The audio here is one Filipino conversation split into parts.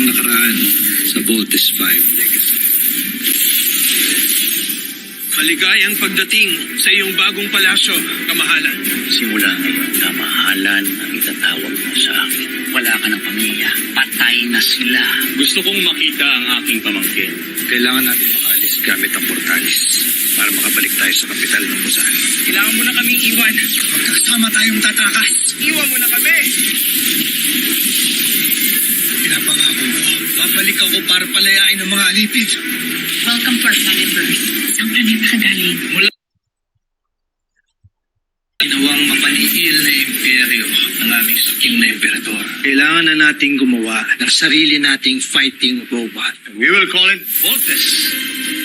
iyong nakaraan sa Voltes 5 Legacy. Maligayang pagdating sa iyong bagong palasyo, kamahalan. Simula ngayon, kamahalan ang itatawag mo sa akin. Wala ka ng pamilya. Patay na sila. Gusto kong makita ang aking pamangkin. Kailangan natin makaalis gamit ang portalis para makabalik tayo sa kapital ng Busan. Kailangan mo na kaming iwan. Magkasama tayong tatakas. Iwan mo na kami. Pinapangako ko, babalik ako para palayain ang mga alipin. Welcome to our planet Earth. Saan planeta ka galing? Ginawang mapanigil na imperyo ng aming saking na emperador. Kailangan na nating gumawa ng sarili nating fighting robot. We will call it Voltes.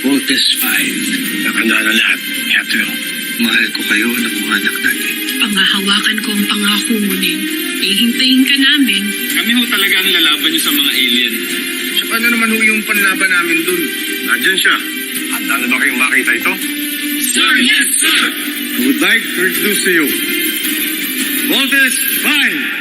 Voltes 5. Nakanda na lahat. Catherine. Mahal ko kayo ng mga anak natin. Panghahawakan ko ang pangako mo din. Hihintayin ka namin. Kami ho talaga ang lalaban niyo sa mga alien. Saka ano naman ho yung panlaban namin dun? Nandyan siya. Handa na ba kayong makita ito? Sir, yes, sir! I would like to introduce to you Voltes 5.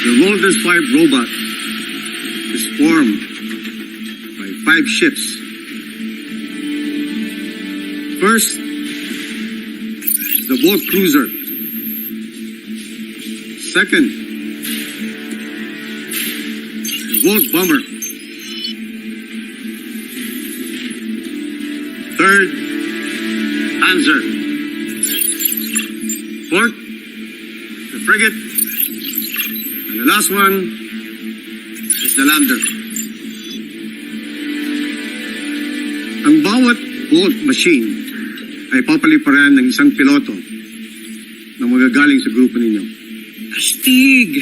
The Voltes 5 robot is formed by 5 ships. First, the Volt Cruiser. Second, the Volt Bomber. Third, Panzer. Fourth, the Frigate. And the last one is the Lander. Ang bawat Volt machine ay papaliparan ng isang piloto na magagaling sa grupo ninyo. Astig!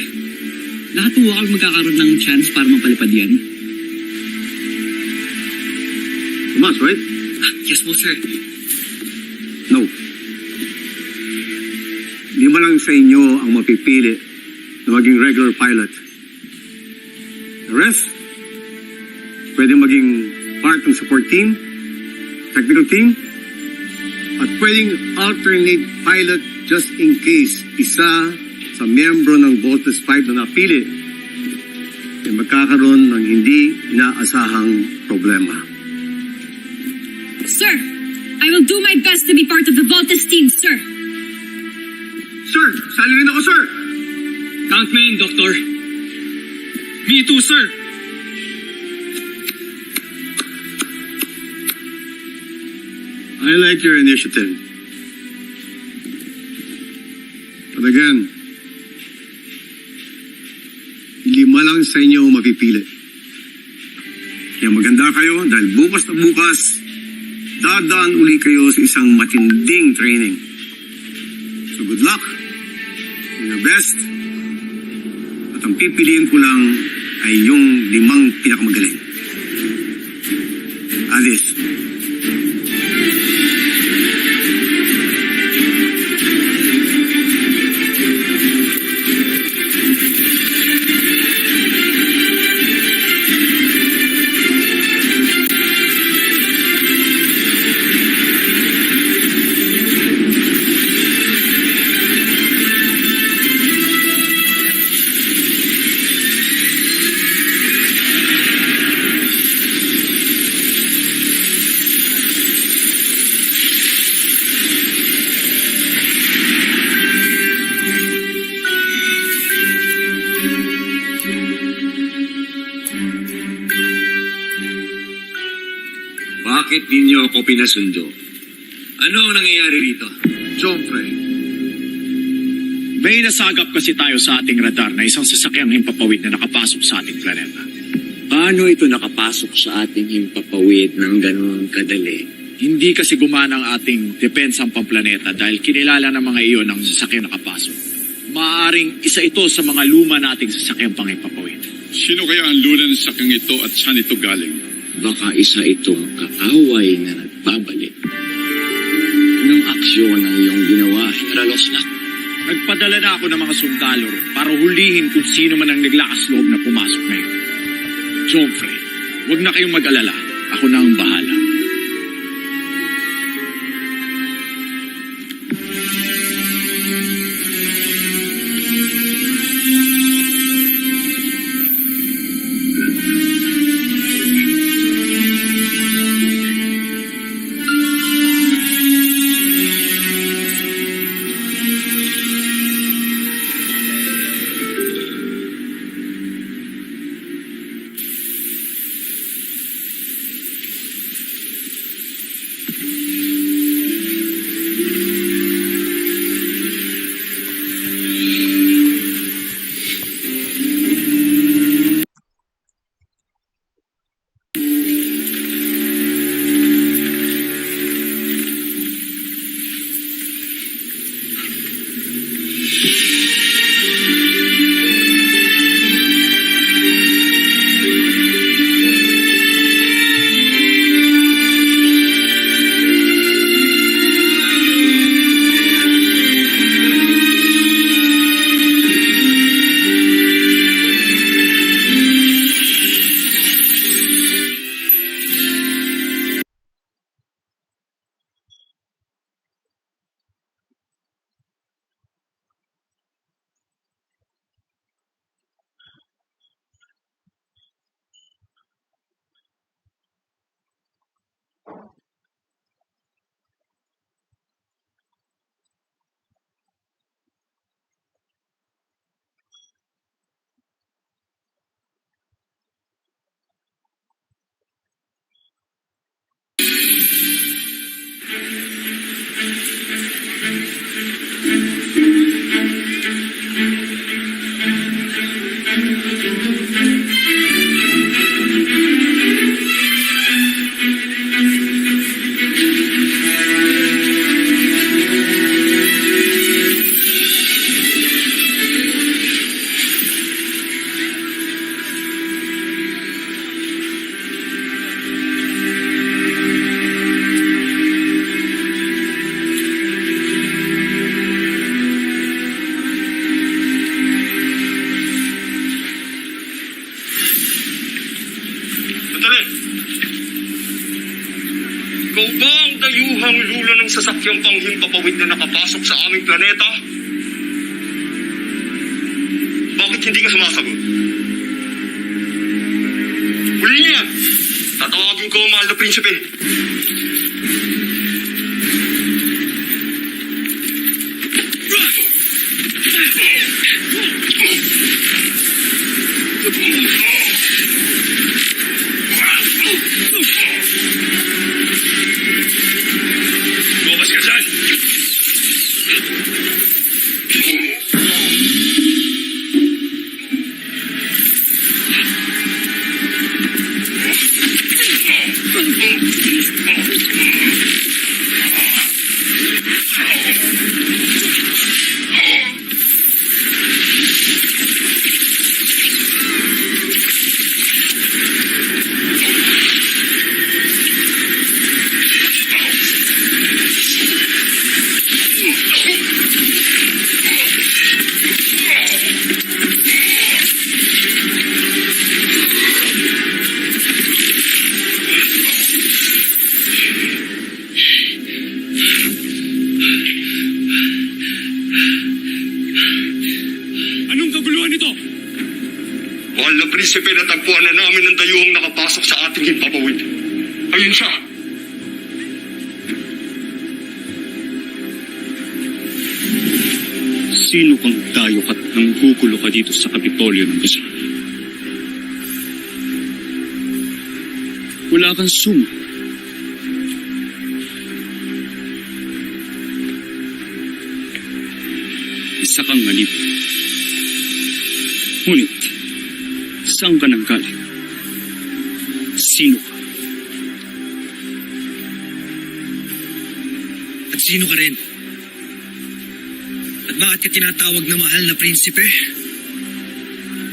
Lahat po ako magkakaroon ng chance para mapalipad yan. You must, right? Yes po, sir. No. Lima lang sa inyo ang mapipili na maging regular pilot. The rest, pwede maging part ng support team, technical team, at pwedeng alternate pilot just in case isa sa miyembro ng Voltes 5 na napili ay magkakaroon ng hindi inaasahang problema. Sir, I will do my best to be part of the Voltes team, sir. Sir, sali rin ako, sir! Count me in, Doctor. Me too, sir. I like your initiative. But again, lima lang sa inyo mapipili. Kaya maganda kayo dahil bukas na bukas, dadaan uli kayo sa isang matinding training. So good luck. Do your best. At ang pipiliin ko lang ay yung 5 pinakamagaling. Alice. Bakit ninyo ako pinasundo? Ano ang nangyayari rito? John Frey. May nasagap kasi tayo sa ating radar na isang sasakyang himpapawid na nakapasok sa ating planeta. Paano ito nakapasok sa ating himpapawid ng ganoon kadali? Hindi kasi gumana ang ating depensang pamplaneta dahil kinilala ng mga iyon ang sasakyang nakapasok. Maaaring isa ito sa mga luma nating sasakyang panghimpapawid. Sino kaya ang lula ng sakyang ito at saan ito galing? Baka isa itong kaaway na nagbabalik. Anong aksyon ang iyong ginawa, General Osnak? Nagpadala na ako ng mga sundalo ron para hulihin kung sino man ang naglakas loob na pumasok ngayon. Joffrey, huwag na kayong mag-alala. Ako na ang bahala. Sandali! Ikaw ba ang dayuhang lula ng sasakyang panghimpapawid na nakapasok sa aming planeta? Bakit hindi ka sumasagot? Huli niya! Tatawagin ko ang mahal na prinsipe. Lumabas ka dyan! Anong kaguluhan ito? Mahal na prinsipe, natagpuan na namin ang dayuhang nakapasok sa ating himpapawid. Ayun siya! Sino kang dayok at nanggugulo ka dito sa Kapitolyo ng Quezon? Wala kang suma. Isa kang alip. Ngunit, saan ka nanggaling? Sino ka? At sino ka rin? At bakit ka tinatawag na mahal na prinsipe?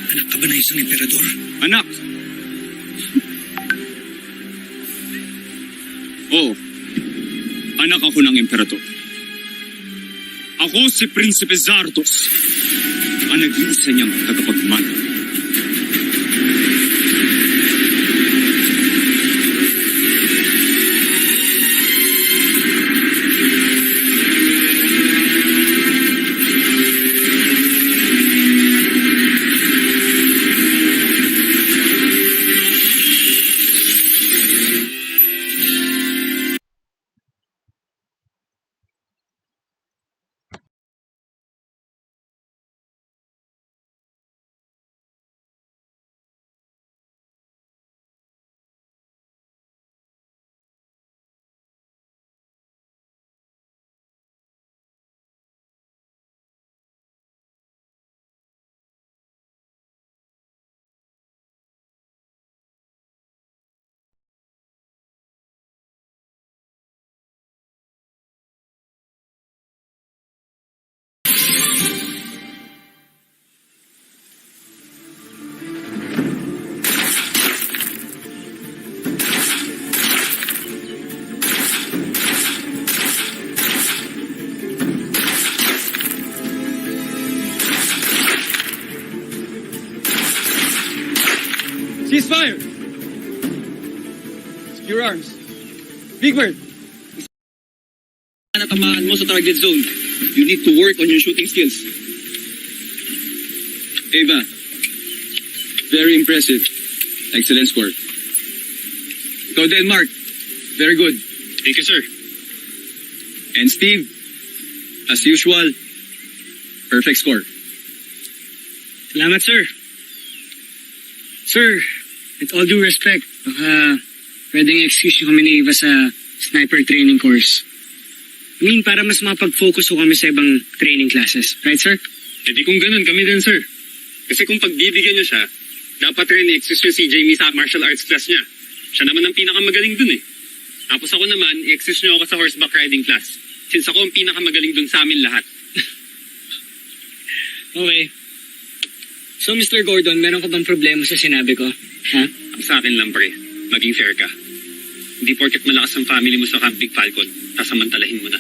Anak ka ba na isang emperador? Anak! Oo. Anak ako ng emperador. Ako si Prinsipe Zardos, ang nag-iisa niyang tagapagmana. Ceasefire! Secure arms. Big Bird! Natamaan mo sa target zone. You need to work on your shooting skills. Ava, very impressive. Excellent score. Ikaw din, Mark. Very good. Thank you, sir. And Steve, as usual, perfect score. Salamat, sir. Sir, with all due respect, baka pwedeng excuse nyo kami ni Eva sa sniper training course. I mean, para mas mapag-focus ko kami sa ibang training classes. Right, sir? E di kung ganun, kami din, sir. Kasi kung pagbibigyan niyo siya, dapat rin i-excuse niyo si Jamie sa martial arts class niya. Siya naman ang pinakamagaling dun eh. Tapos ako naman, i-excuse niyo ako sa horseback riding class. Since ako ang pinakamagaling dun sa amin lahat. Okay. So, Mr. Gordon, meron ka bang problema sa sinabi ko? Ha? Ang sa akin lang, pre, maging fair ka. Hindi porket malakas ang family mo sa Camp Big Falcon, sasamantalahin mo na.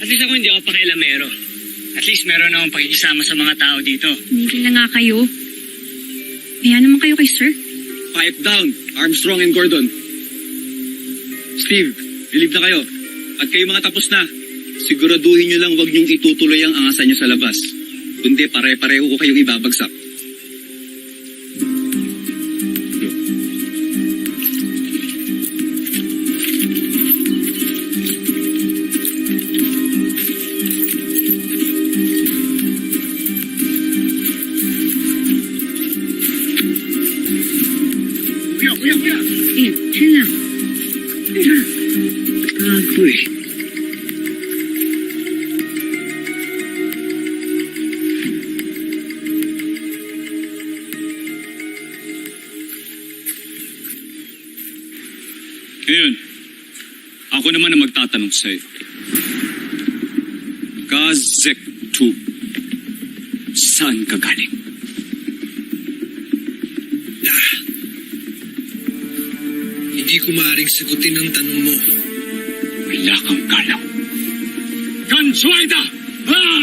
At least ako hindi ako pakialamero. At least meron akong pakikisama sa mga tao dito. Tumigil na nga kayo. Kaya naman kayo kay sir. Pipe down, Armstrong and Gordon. Steve, relieve na kayo. At kayo mga tapos na. Siguraduhin nyo lang huwag nyong itutuloy ang angasan nyo sa labas. Kundi pare-pareho ko kayong ibabagsak. Siya lang. Gago eh. Ngayon, ako naman ang magtatanong sa'yo. Gazek 2, saan ka galing? Hindi ko maaaring sagutin ang tanong mo. Wala kang galang. Gansuaida! Ah!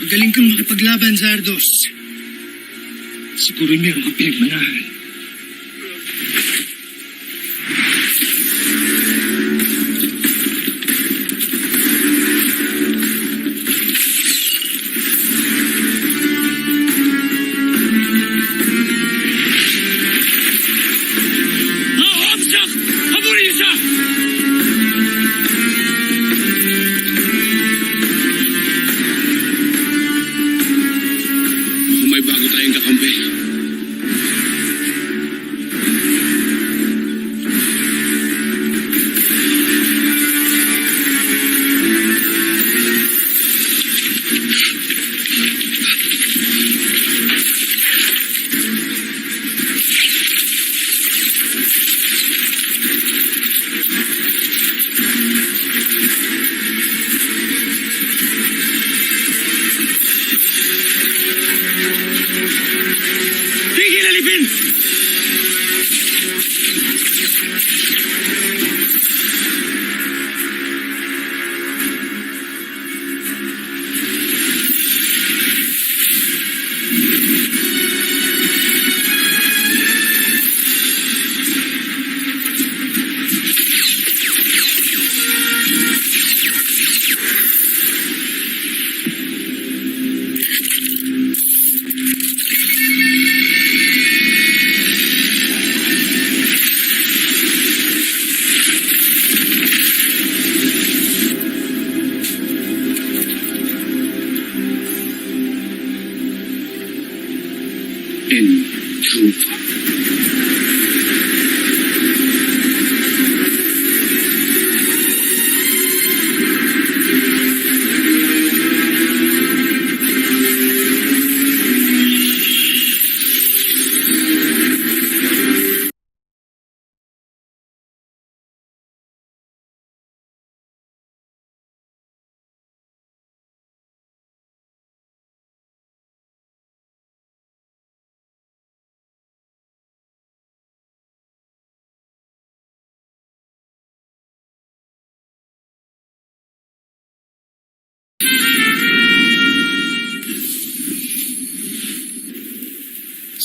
Magaling kang makipaglaban, Zardos. Siguro meron kang pinagmanahan. Hamsak! Habulin niyo siya! May bago tayong kakampi. Tigil alipin! Intruder.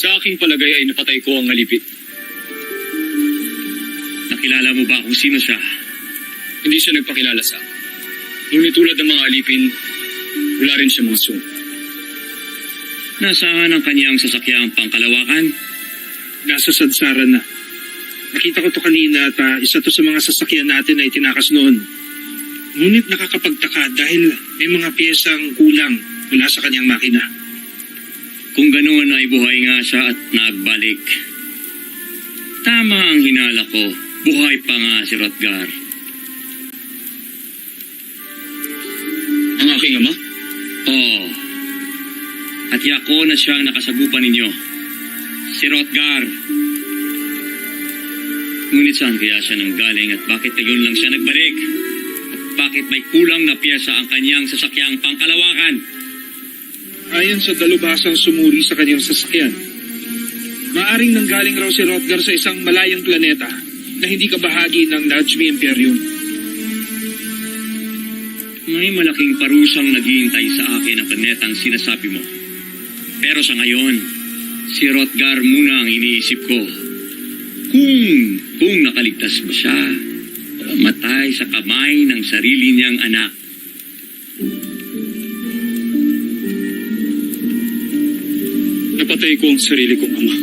Sa aking palagay ay napatay ko ang alipin. Nakilala mo ba kung sino siya? Hindi siya nagpakilala sa akin. Ngunit tulad ng mga alipin, wala rin siya mga sumo. Nasaan ang kanyang sasakyang pangkalawakan? Nasa sadsaran na. Nakita ko to kanina at isa to sa mga sasakyan natin na itinakas noon. Ngunit nakakapagtaka dahil may mga piyesang kulang mula sa kanyang makina. Kung ganoon ay buhay nga siya at nagbalik. Tama ang hinala ko. Buhay pa nga si Rotgar. Ang aking ama? Oo. At yako na siyang nakasagupan ninyo, si Rotgar. Ngunit saan kaya siya nanggaling at bakit ngayon lang siya nagbalik? At bakit may kulang na piyesa ang kanyang sasakyang pangkalawakan? Ayon sa dalubhasang sumuri sa kanyang sasakyan, maaring nanggaling raw si Rotgar sa isang malayang planeta na hindi kabahagi ng Najmi Imperium. May malaking parusang naghihintay sa akin ang planetang sinasabi mo. Pero sa ngayon, si Rotgar muna ang iniisip ko. Kung nakaligtas ba siya, o matay sa kamay ng sarili niyang anak. Napatay ko ang sarili kong ama.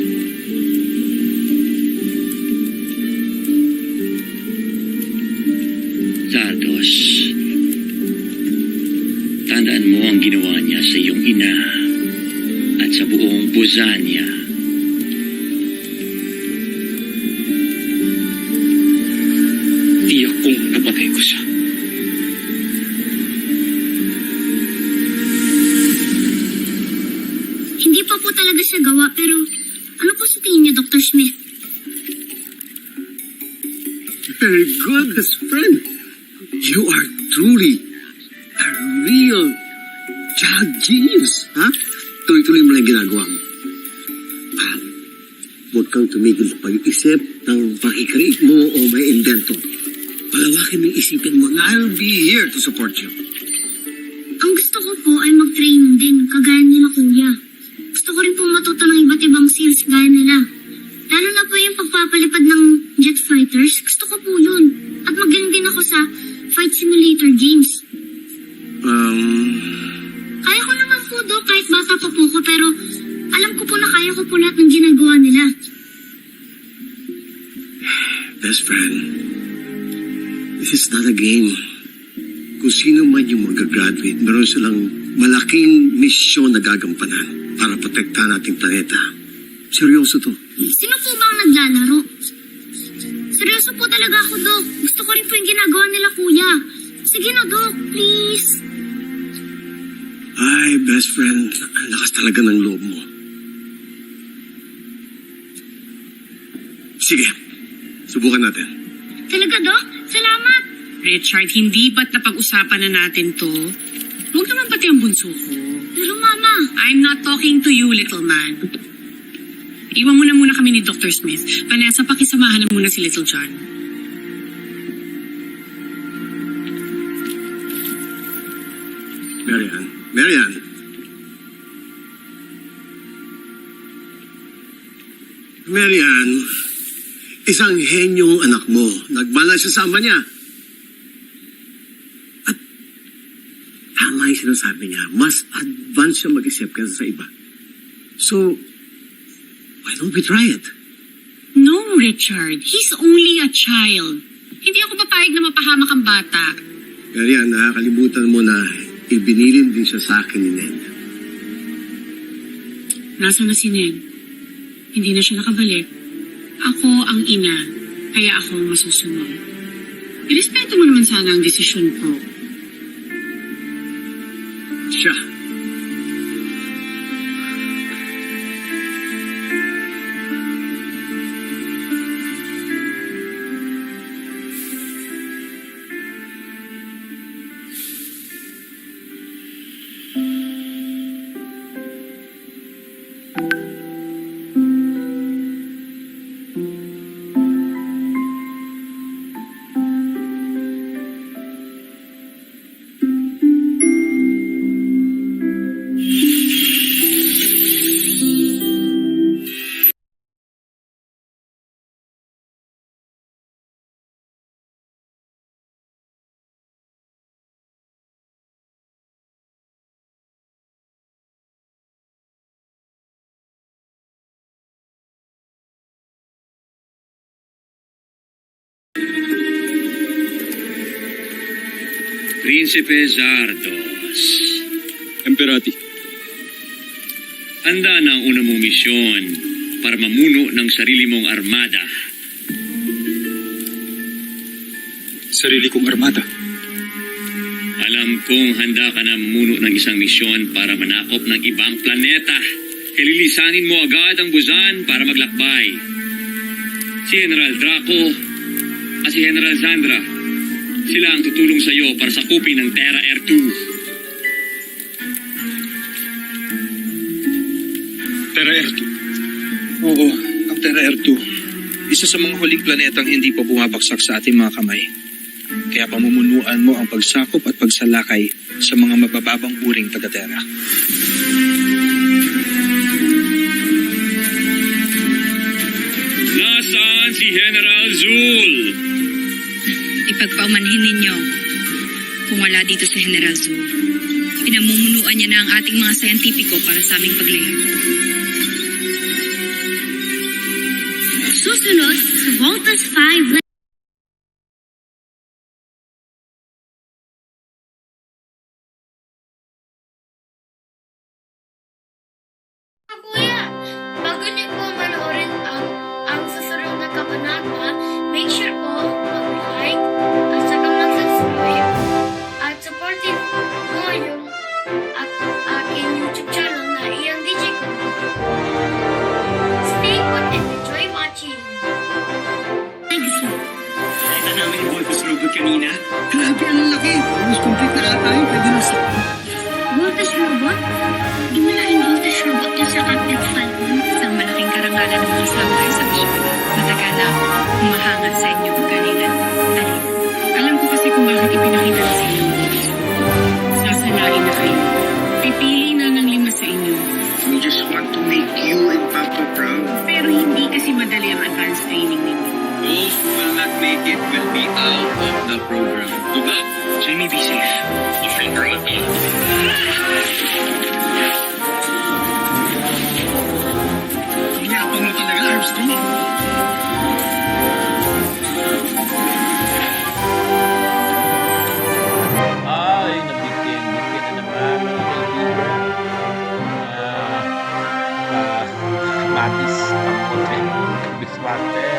Zardos, tandaan mo ang ginawa niya sa iyong ina at sa buong Bozania. Tiyak kong napatay ko siya. Hindi pa po talaga siya gawa, pero ano po sa tingin niya, Dr. Smith? Very good, best friend. You are truly a real child genius, ha? Tuloy-tuloy mo lang ginagawa mo. Huwag kang tumigil sa pag-isip ng pakikreate mo o may invento. Palawakin mo yung isipin mo na I'll be here to support you. Ang gusto ko po ay mag-training din, kagaya nila kuya. Gusto ko rin po matuto ng iba't ibang skills gaya nila. Lalo na po yung pagpapalipad ng jet fighters, gusto ko po yun. At magaling din ako sa fight simulator games. Kaya ko naman po, Dok, kahit bata pa po ko, pero alam ko po na kaya ko po lahat ng ginagawa nila. Best friend, this is not a game. Kung sino man yung mag-graduate, meron silang malaking misyon na gagampanan para protektahan ating planeta. Seryoso to. Sino po ba ang naglalaro? Seryoso po talaga ako, Dok. Gusto ko rin po yung ginagawa nila, kuya. Sige na, Dok, please. Ay, best friend, ang lakas talaga ng loob mo. Sige, subukan natin. Talaga, Dok? Salamat. Richard, hindi ba't napag-usapan na natin to? Huwag naman pati ang bunso ko. Pero, Mama, I'm not talking to you, little man. Iwan mo na muna kami ni Dr. Smith. Vanessa, pakisamahan na muna si Little John. Marian. Marian, isang henyong anak mo. Nagmana siya sa ama niya. At tama yung sinasabi niya. Mas advance siya mag-isip kaysa sa iba. So, why don't we try it? No, Richard. He's only a child. Hindi ako papayag na mapahamak ang bata. Marian, nakakalimutan mo na ibinilin din siya sa akin ni Ned. Nasaan na si Ned? Hindi na siya nakabalik. Ako ang ina, kaya ako ang masusunod. Irespeto mo naman sana ang desisyon ko. Siya. Prinsipe Zardos, Emperati. handa na ang una mong misyon para mamuno ng sarili mong armada. Sarili kong armada. Alam Alam kong handa ka na mamuno ng isang misyon para manakop ng ibang planeta. Kililisanin mo agad ang Busan para maglakbay. Si General Draco at si General Zandra, sila ang tutulong sa iyo para sakupin ang Terra Air 2. Terra Air 2. Oo, ang Terra Air 2. Isa sa mga huling planetang hindi pa bumabagsak sa ating mga kamay. Kaya pamumunuan mo ang pagsakop at pagsalakay sa mga mabababang uring taga-Terra. Nasaan si General Zul? Ipagpaumanhin ninyo kung wala dito si General Zul. Pinamumunuan niya na ang ating mga sayantipiko para sa aming paglayag. Susunod sa Voltas 5. Kuya, bago niyo po manoorin ang susunod na kabanata, make sure po mag-like at saka mag-subscribe at supportin mo yung aking YouTube channel na Ian DJ ko. Stay put and enjoy watching. Thanks. Nakita namin yung Voltus robot kanina. Grabe, ang laki. Almost complete na ata yun. Pwede na sa... Voltas robot? Di wala rin voltas robot yung sa Captain Falcon. Isang malaking karangalan ng mga samurai sa misyon. Matagal na ako humahanga sa inyo kanina. Dali. Alam ko kasi kung bakit ipinakita na sa inyo. Sasalain na kayo. Pipili na ng 5 sa inyo. We just want to make you and Papa proud. Pero hindi kasi madali ang advanced training ninyo. Those who will not make it will be out of the program. Good luck. Jamie, be safe. Yabang mo talaga, Armstrong. Ay, nabitin na naman mga kaibigan. Matis, Bismarte.